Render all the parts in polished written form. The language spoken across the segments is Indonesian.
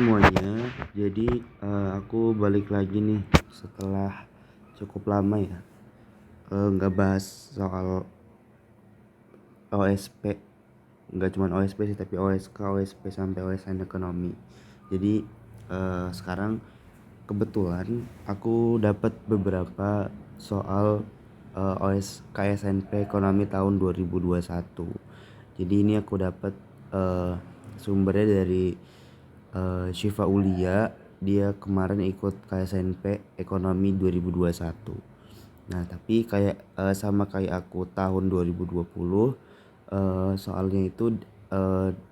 Semuanya, jadi aku balik lagi nih setelah cukup lama ya nggak bahas soal OSP, nggak cuma OSP sih tapi OSK, OSP sampai OSN ekonomi. Jadi sekarang kebetulan aku dapat beberapa soal OS KSNP ekonomi tahun 2021. Jadi ini aku dapat sumbernya dari Syifa Ulia. Dia kemarin ikut KSNP ekonomi 2021. Nah tapi kayak sama kayak aku tahun 2020, soalnya itu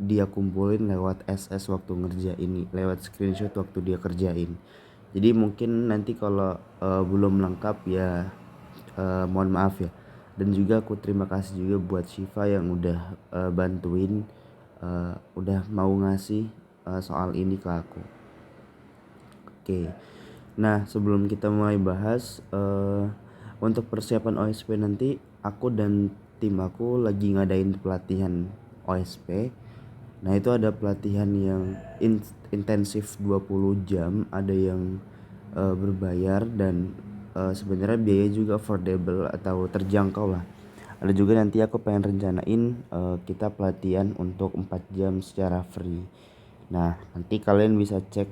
dia kumpulin lewat SS waktu ngerjain, lewat screenshot waktu dia kerjain. Jadi mungkin nanti kalau belum lengkap ya mohon maaf ya. Dan juga aku terima kasih juga buat Syifa yang udah bantuin, udah mau ngasih soal ini ke aku. Oke. Nah, sebelum kita mulai bahas untuk persiapan OSP nanti, aku dan tim aku lagi ngadain pelatihan OSP. Nah, itu ada pelatihan yang intensif 20 jam, ada yang berbayar dan sebenarnya biaya juga affordable atau terjangkau lah. Ada juga nanti aku pengen rencanain kita pelatihan untuk 4 jam secara free. Nah, nanti kalian bisa cek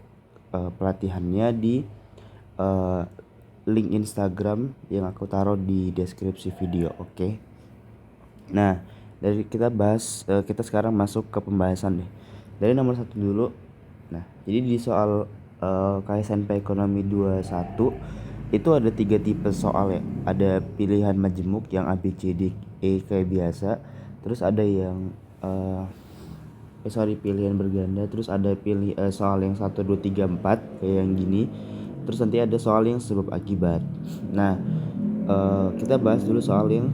pelatihannya di uh, link Instagram yang aku taruh di deskripsi video. Oke. Nah, dari kita bahas, kita sekarang masuk ke pembahasan deh. Dari nomor 1 dulu. Nah, jadi di soal KSNP Ekonomi 21 itu ada 3 tipe soal ya. Ada pilihan majemuk yang A B C D E kayak biasa. Terus ada yang pilihan berganda. Terus ada soal yang 1 2 3 4 kayak yang gini. Terus nanti ada soal yang sebab akibat. Nah, kita bahas dulu soal yang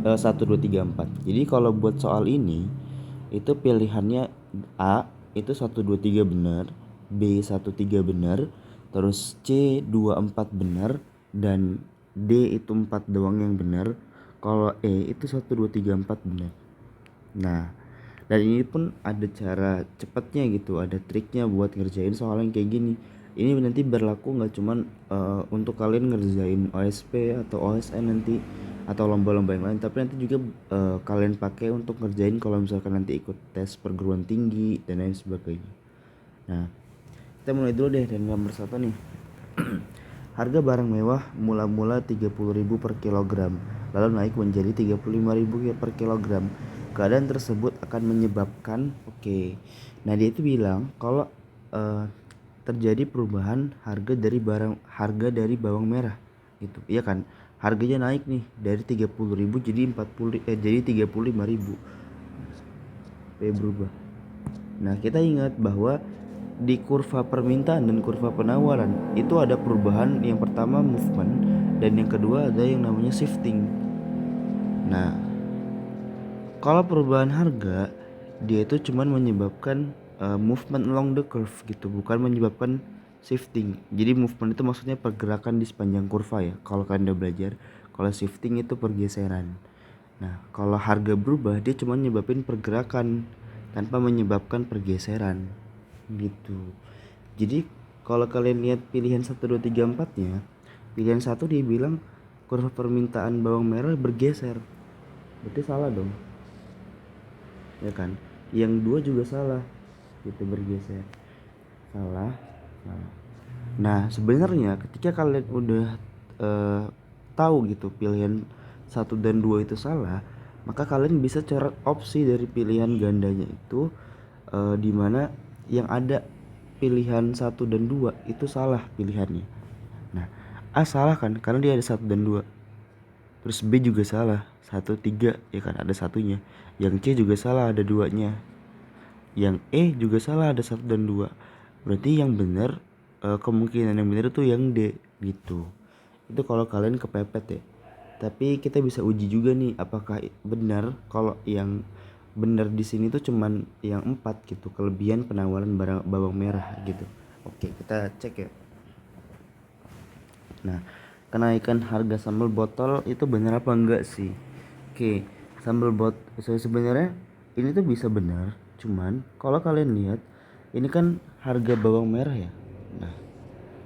1 2 3 4. Jadi kalau buat soal ini itu pilihannya A itu 1 2 3 benar, B 1 3 benar, terus C 2 4 benar, dan D itu 4 doang yang benar. Kalau E itu 1 2 3 4 benar. Nah, dan ini pun ada cara cepatnya gitu, ada triknya buat ngerjain soal yang kayak gini. Ini nanti berlaku nggak cuman untuk kalian ngerjain OSP atau OSN nanti atau lomba-lomba yang lain, tapi nanti juga kalian pakai untuk ngerjain kalau misalkan nanti ikut tes perguruan tinggi dan lain sebagainya. Nah, kita mulai dulu deh dari nomor 1 nih. Harga barang mewah mula-mula 30.000 per kilogram, lalu naik menjadi 35.000 per kilogram. Keadaan tersebut akan menyebabkan, nah dia itu bilang kalau terjadi perubahan harga dari bawang merah gitu. Iya kan? Harganya naik nih dari 30.000 jadi 35.000. Berubah. Nah, kita ingat bahwa di kurva permintaan dan kurva penawaran itu ada perubahan. Yang pertama movement dan yang kedua ada yang namanya shifting. Nah, kalau perubahan harga dia itu cuman menyebabkan movement along the curve gitu, bukan menyebabkan shifting. Jadi movement itu maksudnya pergerakan di sepanjang kurva ya. Kalau kalian udah belajar, kalau shifting itu pergeseran. Nah, kalau harga berubah dia cuma nyebabin pergerakan tanpa menyebabkan pergeseran gitu. Jadi kalau kalian lihat pilihan 1 2 3 4-nya, pilihan 1 dia bilang kurva permintaan bawang merah bergeser. Berarti salah dong. Ya kan? Yang 2 juga salah. Gitu, bergeser. Salah. Nah, sebenarnya ketika kalian udah tahu gitu pilihan 1 dan 2 itu salah, maka kalian bisa coret opsi dari pilihan gandanya itu, dimana yang ada pilihan 1 dan 2 itu salah pilihannya. Nah, A salah kan karena dia ada 1 dan 2. Terus B juga salah, 1 3 ya kan ada satunya. Yang C juga salah ada 2-nya. Yang E juga salah ada 1 dan 2. Berarti yang benar, kemungkinan yang benar itu yang D gitu. Itu kalau kalian kepepet ya. Tapi kita bisa uji juga nih apakah benar kalau yang benar di sini tuh cuman yang 4 gitu, kelebihan penawaran bawang merah gitu. Oke, kita cek ya. Nah, kenaikan harga sambal botol itu benar apa enggak sih? Oke, sebenarnya ini tuh bisa benar, cuman kalau kalian lihat ini kan harga bawang merah ya. Nah,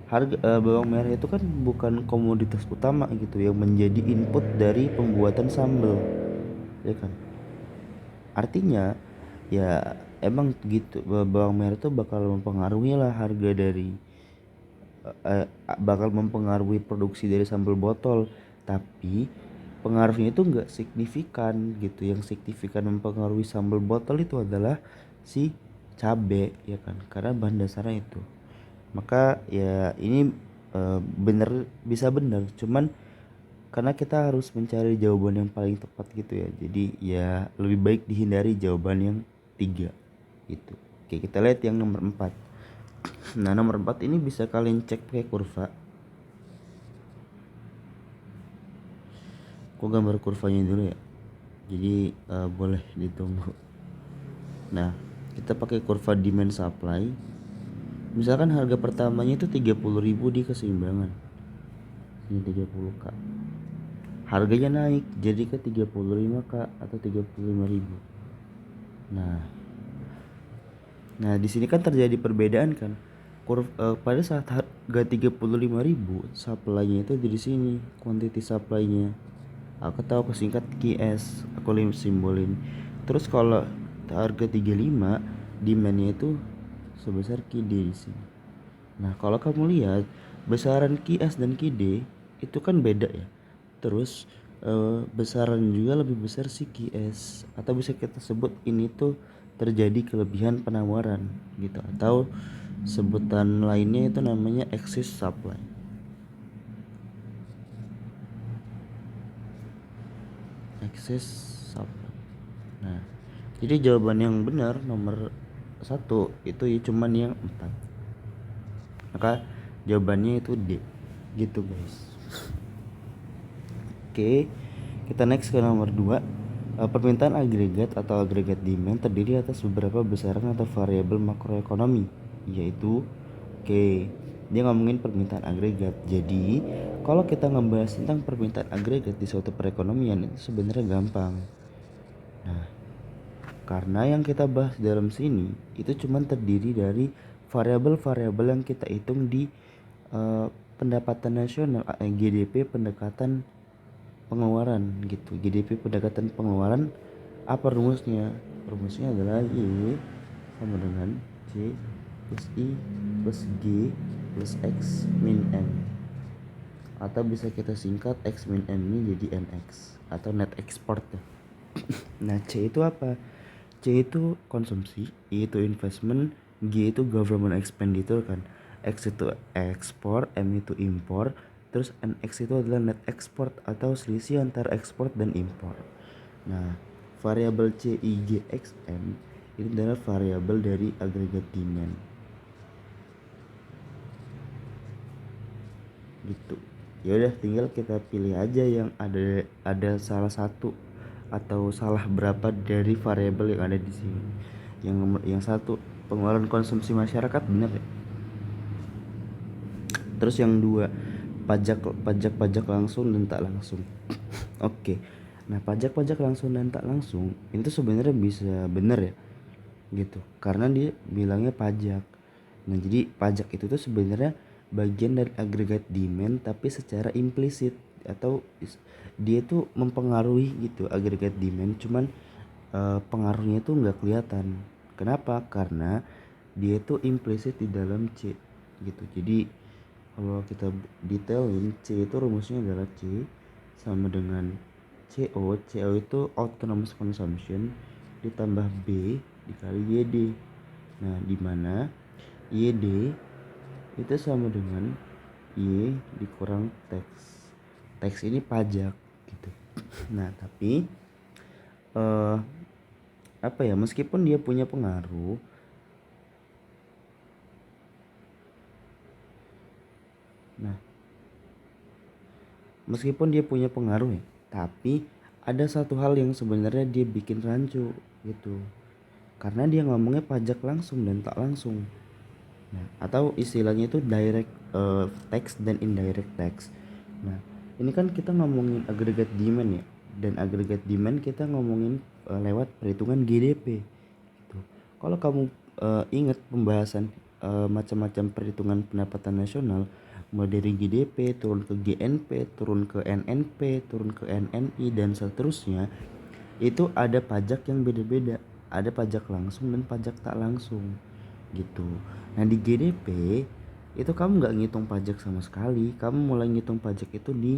harga bawang merah itu kan bukan komoditas utama gitu yang menjadi input dari pembuatan sambal, ya kan? Artinya ya emang gitu, bawang merah itu bakal mempengaruhi lah harga dari eh, bakal mempengaruhi produksi dari sambal botol, tapi pengaruhnya itu enggak signifikan gitu. Yang signifikan mempengaruhi sambal botol itu adalah si cabe, ya kan, karena bahan dasarnya itu. Maka ya ini bener, bisa bener, cuman karena kita harus mencari jawaban yang paling tepat gitu ya, jadi ya lebih baik dihindari jawaban yang tiga gitu. Oke, kita lihat yang nomor 4. Nah, nomor 4 ini bisa kalian cek pakai kurva. Aku gambar kurvanya dulu ya, jadi boleh ditunggu. Nah, kita pakai kurva demand supply. Misalkan harga pertamanya itu 30.000 di keseimbangan, ini 30k, harganya naik jadi ke 35k atau 35.000. Nah, di sini kan terjadi perbedaan kan. Pada saat harga 35.000, supply-nya itu di sini, quantity supply-nya. Aku tahu kesingkat QS, aku simbolin. Terus kalau harga 35, demand-nya itu sebesar QD di sini. Nah, kalau kamu lihat besaran QS dan QD itu kan beda ya. Terus besaran juga lebih besar si QS, atau bisa kita sebut ini tuh terjadi kelebihan penawaran gitu, atau sebutan lainnya itu namanya excess supply. Excess supply. Nah, jadi jawaban yang benar nomor 1 itu ya cuman yang 4. Maka jawabannya itu D gitu guys. Oke, kita next ke nomor 2. Permintaan agregat atau agregat demand terdiri atas beberapa besaran atau variabel makroekonomi, yaitu dia ngomongin permintaan agregat. Jadi kalau kita ngebahas tentang permintaan agregat di suatu perekonomian itu sebenarnya gampang. Nah, karena yang kita bahas dalam sini itu cuma terdiri dari variabel-variabel yang kita hitung di pendapatan nasional, GDP pendekatan pengeluaran gitu. GDP pendekatan pengeluaran, apa rumusnya? Rumusnya adalah Y sama dengan C plus I plus G plus X min N, atau bisa kita singkat X min N ini jadi NX atau net export ya. Nah, C itu apa? C itu konsumsi, I itu investment, G itu government expenditure kan. X itu ekspor, M itu impor, terus NX itu adalah net export atau selisih antara ekspor dan impor. Nah, variabel C, I, G, X, M ini adalah variabel dari agregat demand. Gitu. Ya udah, tinggal kita pilih aja yang ada salah satu atau salah berapa dari variabel yang ada di sini. Yang satu, pengeluaran konsumsi masyarakat, benar ya? Terus yang dua, pajak langsung dan tak langsung. Oke. Nah, pajak langsung dan tak langsung itu sebenarnya bisa benar ya gitu, karena dia bilangnya pajak. Nah, jadi pajak itu tuh sebenarnya bagian dari agregat demand tapi secara implisit, atau dia tuh mempengaruhi gitu agregat demand, cuman pengaruhnya tuh nggak kelihatan. Kenapa? Karena dia tuh implisit di dalam C gitu. Jadi kalau kita detailin, C itu rumusnya adalah C sama dengan CO itu autonomous consumption ditambah B dikali YD. Nah, di mana YD itu sama dengan Y dikurang tax. Tax ini pajak gitu. Nah, tapi apa ya, meskipun dia punya pengaruh, ya, tapi ada satu hal yang sebenarnya dia bikin rancu gitu, karena dia ngomongnya pajak langsung dan tak langsung. Nah, atau istilahnya itu direct tax dan indirect tax. Nah, ini kan kita ngomongin agregat demand ya, dan agregat demand kita ngomongin lewat perhitungan GDP gitu. Kalau kamu ingat pembahasan macam-macam perhitungan pendapatan nasional, mulai dari GDP turun ke GNP, turun ke NNP, turun ke NNI dan seterusnya, itu ada pajak yang beda-beda, ada pajak langsung dan pajak tak langsung gitu. Nah di GDP itu kamu nggak ngitung pajak sama sekali, kamu mulai ngitung pajak itu di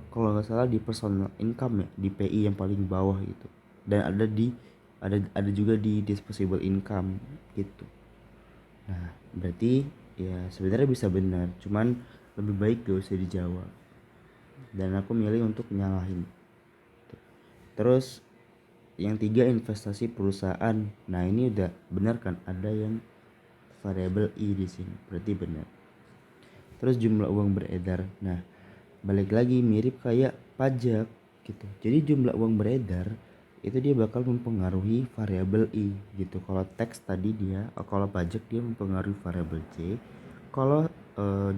kalau nggak salah di personal income ya, di PI yang paling bawah itu, dan ada juga di disposable income gitu. Nah berarti ya sebenarnya bisa benar, cuman lebih baik gak usah dijawab, dan aku milih untuk nyalahin. Terus yang tiga, investasi perusahaan. Nah ini udah benar kan, ada yang variabel I di sini, berarti benar. Terus jumlah uang beredar. Nah balik lagi mirip kayak pajak gitu. Jadi jumlah uang beredar itu dia bakal mempengaruhi variabel I gitu. Kalau teks tadi dia, kalau pajak dia mempengaruhi variabel C. Kalau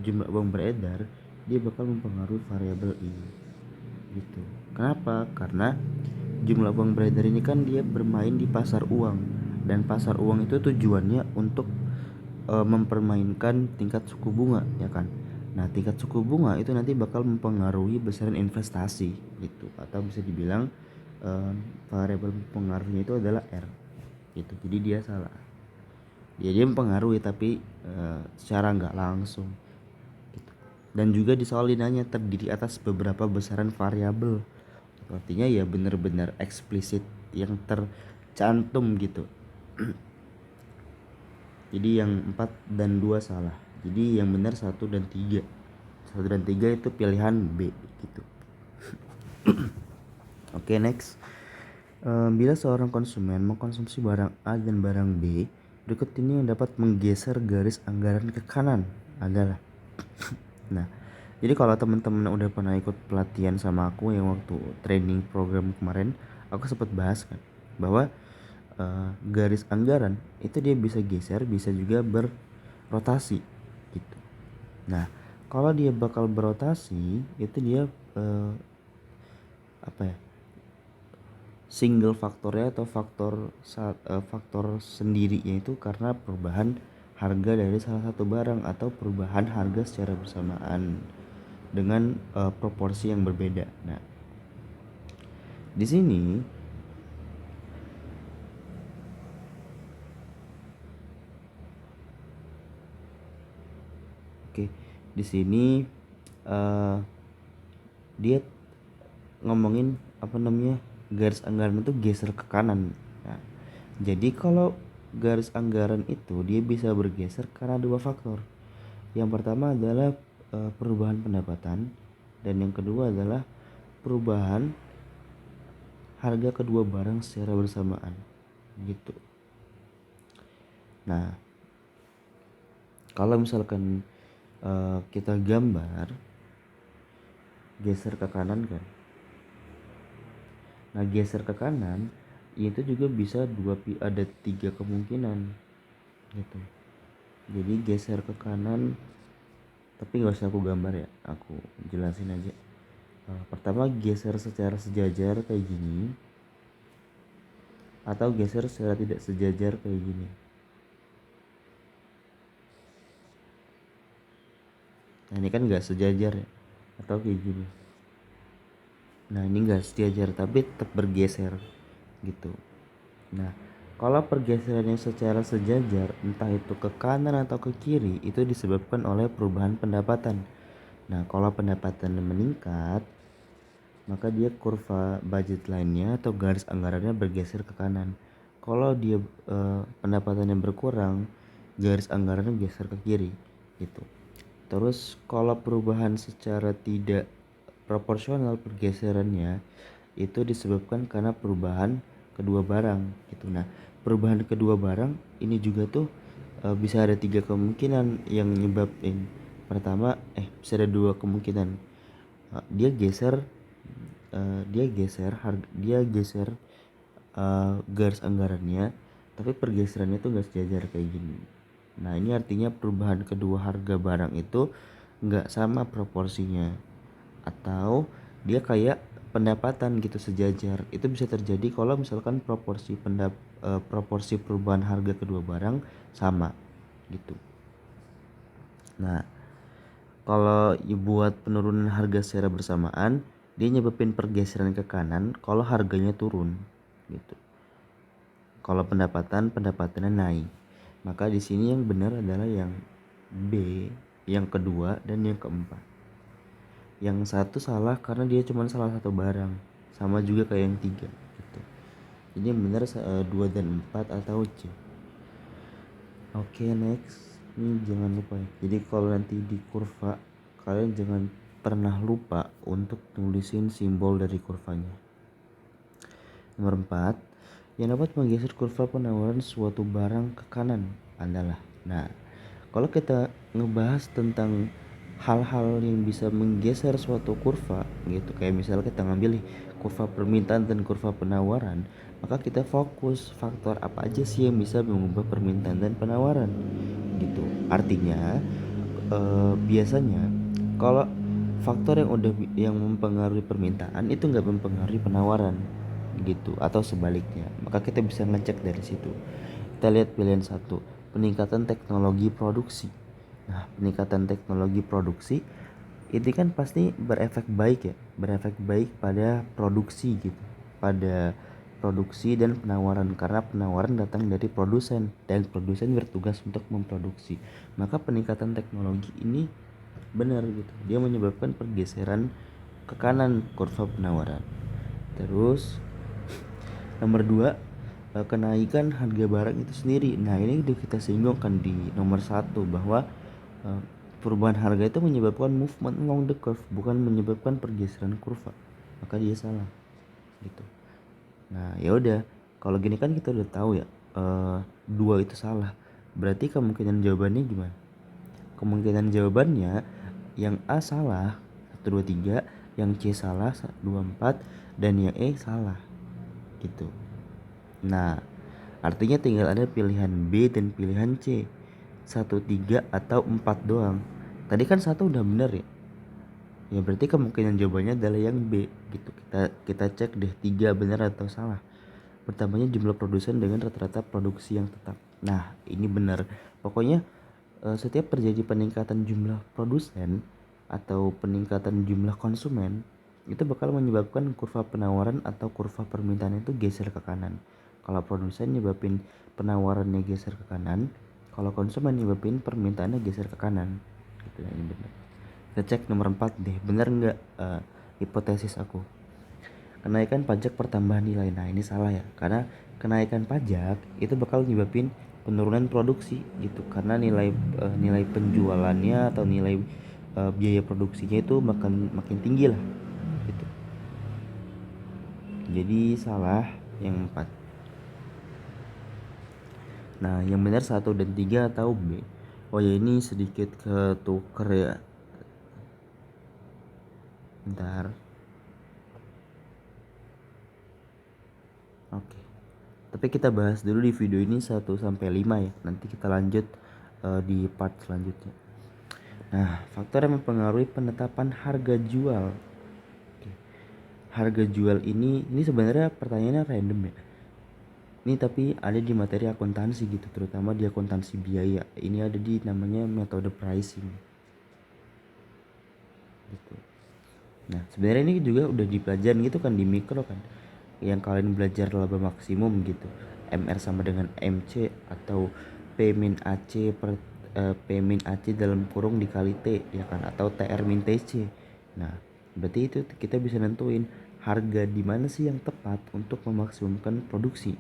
jumlah uang beredar dia bakal mempengaruhi variabel I gitu. Kenapa? Karena jumlah uang beredar ini kan dia bermain di pasar uang, dan pasar uang itu tujuannya untuk mempermainkan tingkat suku bunga ya kan. Nah tingkat suku bunga itu nanti bakal mempengaruhi besaran investasi gitu, atau bisa dibilang variabel pengaruhnya itu adalah R gitu. Jadi dia salah, dia mempengaruhi tapi secara nggak langsung gitu. Dan juga di soal linanya terdiri atas beberapa besaran variabel, artinya ya benar-benar eksplisit yang tercantum gitu. Jadi yang 4 dan 2 salah. Jadi yang benar 1 dan 3. 1 dan 3 itu pilihan B gitu. Oke, next. Bila seorang konsumen mengkonsumsi barang A dan barang B, berikut ini yang dapat menggeser garis anggaran ke kanan adalah. Nah, jadi kalau teman-teman udah pernah ikut pelatihan sama aku yang waktu training program kemarin, aku sempat bahas kan bahwa garis anggaran itu dia bisa geser, bisa juga berrotasi gitu. Nah kalau dia bakal berotasi itu dia apa ya, single faktornya atau faktor sendiri, yaitu karena perubahan harga dari salah satu barang atau perubahan harga secara bersamaan dengan proporsi yang berbeda. Nah di sini di sini dia ngomongin apa namanya, garis anggaran itu geser ke kanan. Nah, jadi kalau garis anggaran itu dia bisa bergeser karena dua faktor. Yang pertama adalah perubahan pendapatan, dan yang kedua adalah perubahan harga kedua barang secara bersamaan gitu. Nah kalau misalkan kita gambar geser ke kanan kan, nah geser ke kanan itu juga bisa ada 3 kemungkinan gitu. Jadi geser ke kanan, tapi nggak usah aku gambar ya, aku jelasin aja. Pertama geser secara sejajar kayak gini, atau geser secara tidak sejajar kayak gini. Nah ini kan nggak sejajar ya, atau kayak gini. Nah ini nggak sejajar tapi tetap bergeser gitu. Nah kalau pergeserannya secara sejajar, entah itu ke kanan atau ke kiri, itu disebabkan oleh perubahan pendapatan. Nah kalau pendapatan meningkat, maka dia kurva budget line-nya atau garis anggarannya bergeser ke kanan. Kalau dia pendapatannya berkurang, garis anggarannya geser ke kiri gitu. Terus kalau perubahan secara tidak proporsional pergeserannya itu disebabkan karena perubahan kedua barang gitu. Nah perubahan kedua barang ini juga tuh bisa ada 3 kemungkinan yang nyebabin. Pertama bisa ada 2 kemungkinan. Dia geser garis anggarannya, tapi pergeserannya tuh gak sejajar kayak gini. Nah ini artinya perubahan kedua harga barang itu gak sama proporsinya, atau dia kayak pendapatan gitu sejajar. Itu bisa terjadi kalau misalkan proporsi proporsi perubahan harga kedua barang sama gitu. Nah, kalau buat penurunan harga secara bersamaan, dia nyebabin pergeseran ke kanan kalau harganya turun gitu. Kalau pendapatannya naik. Maka di sini yang benar adalah yang B, yang kedua dan yang keempat. Yang satu salah karena dia cuma salah satu barang, sama juga kayak yang tiga gitu. Jadi yang benar 2 dan 4 atau C. Oke, next. Ini jangan lupa ya. Jadi kalau nanti di kurva, kalian jangan pernah lupa untuk nulisin simbol dari kurvanya. Nomor 4, yang dapat menggeser kurva penawaran suatu barang ke kanan adalah. Nah, kalau kita ngebahas tentang hal-hal yang bisa menggeser suatu kurva gitu, kayak misalnya kita ngambil nih kurva permintaan dan kurva penawaran, maka kita fokus faktor apa aja sih yang bisa mengubah permintaan dan penawaran gitu. Artinya biasanya kalau faktor yang mempengaruhi permintaan itu nggak mempengaruhi penawaran gitu, atau sebaliknya, maka kita bisa ngecek dari situ. Kita lihat pilihan 1, peningkatan teknologi produksi. Nah, peningkatan teknologi produksi ini kan pasti berefek baik pada produksi gitu, pada produksi dan penawaran, karena penawaran datang dari produsen dan produsen bertugas untuk memproduksi. Maka peningkatan teknologi ini benar gitu, dia menyebabkan pergeseran ke kanan kurva penawaran. Terus nomor 2, kenaikan harga barang itu sendiri. Nah, ini udah kita singgung kan di nomor 1 bahwa perubahan harga itu menyebabkan movement along the curve, bukan menyebabkan pergeseran kurva. Maka dia salah gitu. Nah, ya udah, kalau gini kan kita udah tahu ya, 2 itu salah. Berarti kemungkinan jawabannya gimana? Kemungkinan jawabannya yang A salah 1 2 3, yang C salah 2 4, dan yang E salah gitu. Nah, artinya tinggal ada pilihan B dan pilihan C, 1 3 atau 4 doang. Tadi kan 1 udah bener ya. Ya berarti kemungkinan jawabannya adalah yang B gitu. Kita cek deh 3 benar atau salah. Bertambahnya jumlah produsen dengan rata-rata produksi yang tetap. Nah, ini benar. Pokoknya setiap terjadi peningkatan jumlah produsen atau peningkatan jumlah konsumen, itu bakal menyebabkan kurva penawaran atau kurva permintaan itu geser ke kanan. Kalau produsen nyebabin penawarannya geser ke kanan, kalau konsumen nyebabin permintaannya geser ke kanan gitu. Ini benar. Kita cek nomor 4 deh, benar nggak hipotesis aku. Kenaikan pajak pertambahan nilai. Nah, ini salah ya, karena kenaikan pajak itu bakal nyebabin penurunan produksi gitu, karena nilai penjualannya atau nilai biaya produksinya itu makin tinggi lah gitu. Jadi salah yang 4. Nah, yang benar 1 dan 3 atau B. Oh ya, ini sedikit ketuker ya. Bentar. Oke. Tapi kita bahas dulu di video ini 1 sampai 5 ya. Nanti kita lanjut di part selanjutnya. Nah, faktor yang mempengaruhi penetapan harga jual. Oke. Harga jual ini sebenarnya pertanyaannya random ya. Ini tapi ada di materi akuntansi gitu, terutama di akuntansi biaya. Ini ada di namanya metode pricing gitu. Nah, sebenarnya ini juga udah dipelajarin gitu kan di mikro kan, yang kalian belajar laba maksimum gitu, MR sama dengan MC, atau P min AC per P min AC dalam kurung dikali T ya kan, atau TR min TC. Nah, berarti itu kita bisa nentuin harga di mana sih yang tepat untuk memaksimumkan produksi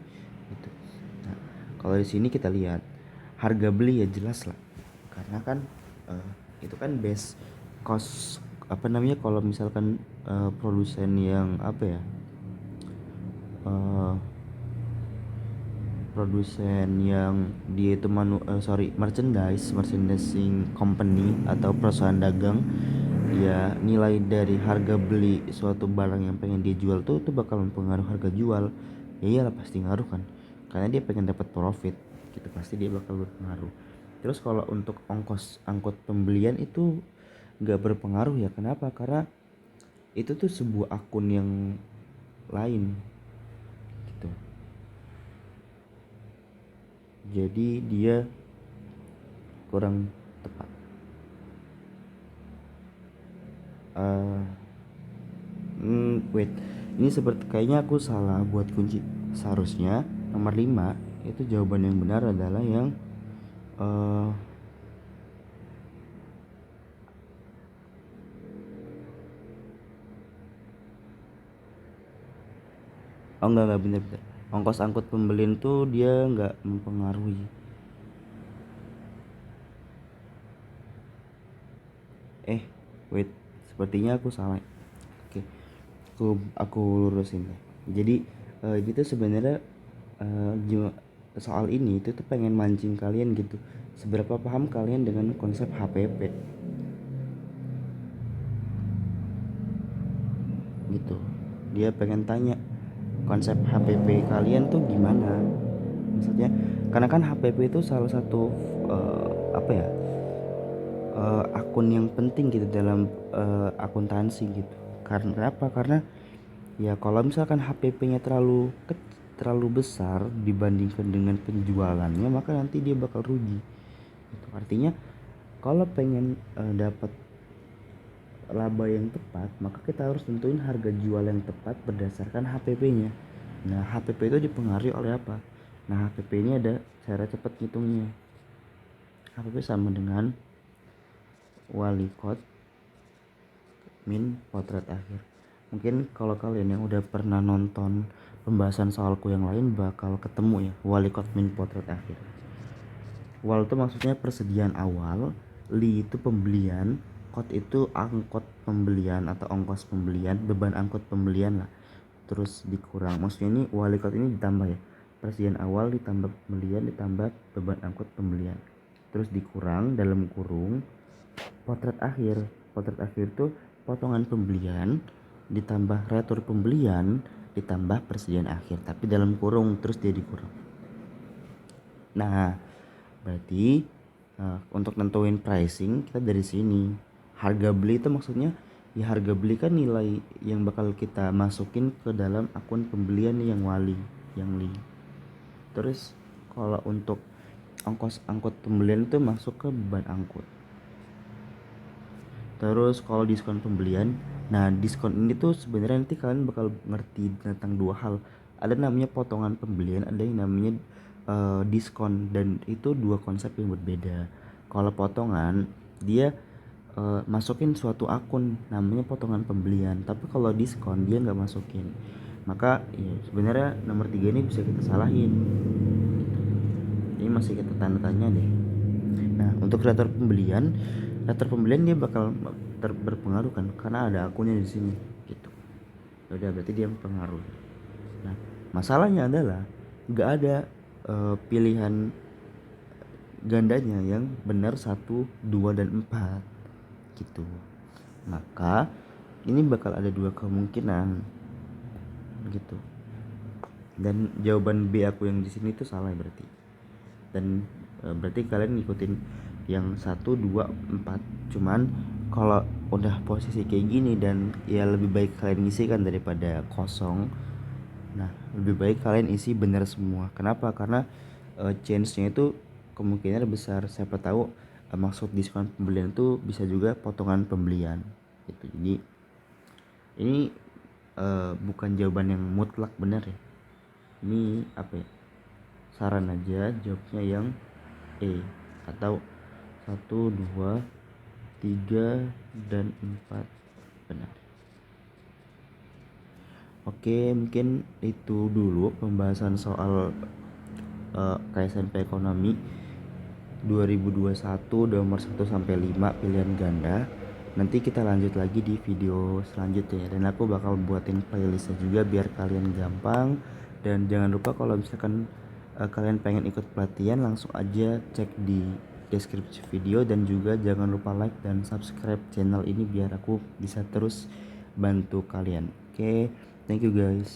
gitu. Nah, kalau di sini kita lihat harga beli ya jelas lah, karena kan itu kan base cost apa namanya, kalau misalkan produsen yang apa ya, produsen yang dia itu merchandising company atau perusahaan dagang, ya nilai dari harga beli suatu barang yang pengen dia jual tuh bakal mempengaruhi harga jual. Ya iyalah, pasti ngaruh kan, karena dia pengen dapat profit gitu, pasti dia bakal berpengaruh. Terus kalau untuk ongkos angkut pembelian itu nggak berpengaruh ya. Kenapa? Karena itu tuh sebuah akun yang lain gitu. jadi dia kurang tepat. Wait, ini seperti kayaknya aku salah buat kunci. Seharusnya nomor 5 itu jawaban yang benar adalah yang uh, oh enggak bener, ongkos angkut pembelian tuh dia nggak mempengaruhi. Wait, sepertinya aku salah. Oke, aku lurusin ya. Jadi ini tuh sebenarnya soal ini itu tuh pengen mancing kalian gitu. Seberapa paham kalian dengan konsep HPP gitu. Dia pengen tanya konsep HPP kalian tuh gimana. Maksudnya karena kan HPP itu salah satu apa ya, akun yang penting gitu dalam akuntansi gitu. Karena apa? Karena ya kalau misalkan HPP-nya terlalu besar dibandingkan dengan penjualannya, maka nanti dia bakal rugi. Itu artinya kalau pengen dapat laba yang tepat, maka kita harus tentuin harga jual yang tepat berdasarkan HPP-nya. Nah, HPP itu dipengaruhi oleh apa? Nah, HPP ini ada cara cepat ngitungnya. HPP sama dengan wali kot min potret akhir. Mungkin kalau kalian yang udah pernah nonton pembahasan soalku yang lain bakal ketemu ya, wali kot min potret akhir. Wal itu maksudnya persediaan awal, li itu pembelian, kot itu angkot pembelian atau ongkos pembelian, beban angkut pembelian lah. Terus dikurang, maksudnya ini wali kot ini ditambah ya, persediaan awal ditambah pembelian ditambah beban angkut pembelian, terus dikurang dalam kurung potret akhir. Potret akhir itu potongan pembelian ditambah retur pembelian ditambah persediaan akhir, tapi dalam kurung, terus dia dikurang. Nah, berarti untuk nentuin pricing kita dari sini. Harga beli itu maksudnya ya harga beli kan nilai yang bakal kita masukin ke dalam akun pembelian nih, yang wali, yang li. Terus kalau untuk ongkos angkut pembelian itu masuk ke beban angkut. Terus kalau diskon pembelian, nah diskon ini tuh sebenarnya nanti kalian bakal ngerti tentang dua hal. Ada namanya potongan pembelian, ada yang namanya diskon, dan itu dua konsep yang berbeda. Kalau potongan dia masukin suatu akun namanya potongan pembelian, tapi kalau diskon dia nggak masukin. Maka ya, sebenarnya nomor 3 ini bisa kita salahin. Ini masih kita tanda tanya deh. Nah, untuk daftar pembelian dia bakal berpengaruh kan karena ada akunnya di sini gitu. Udah, berarti dia berpengaruh. Nah, masalahnya adalah nggak ada pilihan gandanya yang benar 1, 2 dan 4 gitu. Maka ini bakal ada dua kemungkinan gitu. Dan jawaban B aku yang di sini itu salah berarti. Dan berarti kalian ngikutin yang 1, 2, 4. Cuman kalau udah posisi kayak gini dan ya lebih baik kalian ngisi kan daripada kosong. Nah, lebih baik kalian isi benar semua. Kenapa? Karena chance-nya itu kemungkinan besar. Siapa tahu maksud diskon pembelian itu bisa juga potongan pembelian gitu. Jadi ini bukan jawaban yang mutlak benar ya. Ini apa ya? Saran aja, jawabnya yang E atau 1, 2, 3 dan 4 benar. Oke, mungkin itu dulu pembahasan soal KSNP Ekonomi 2021 nomor 1 sampai 5 pilihan ganda. Nanti kita lanjut lagi di video selanjutnya, dan aku bakal buatin playlistnya juga biar kalian gampang. Dan jangan lupa kalau misalkan kalian pengen ikut pelatihan, langsung aja cek di deskripsi video, dan juga jangan lupa like dan subscribe channel ini biar aku bisa terus bantu kalian. Oke, thank you guys.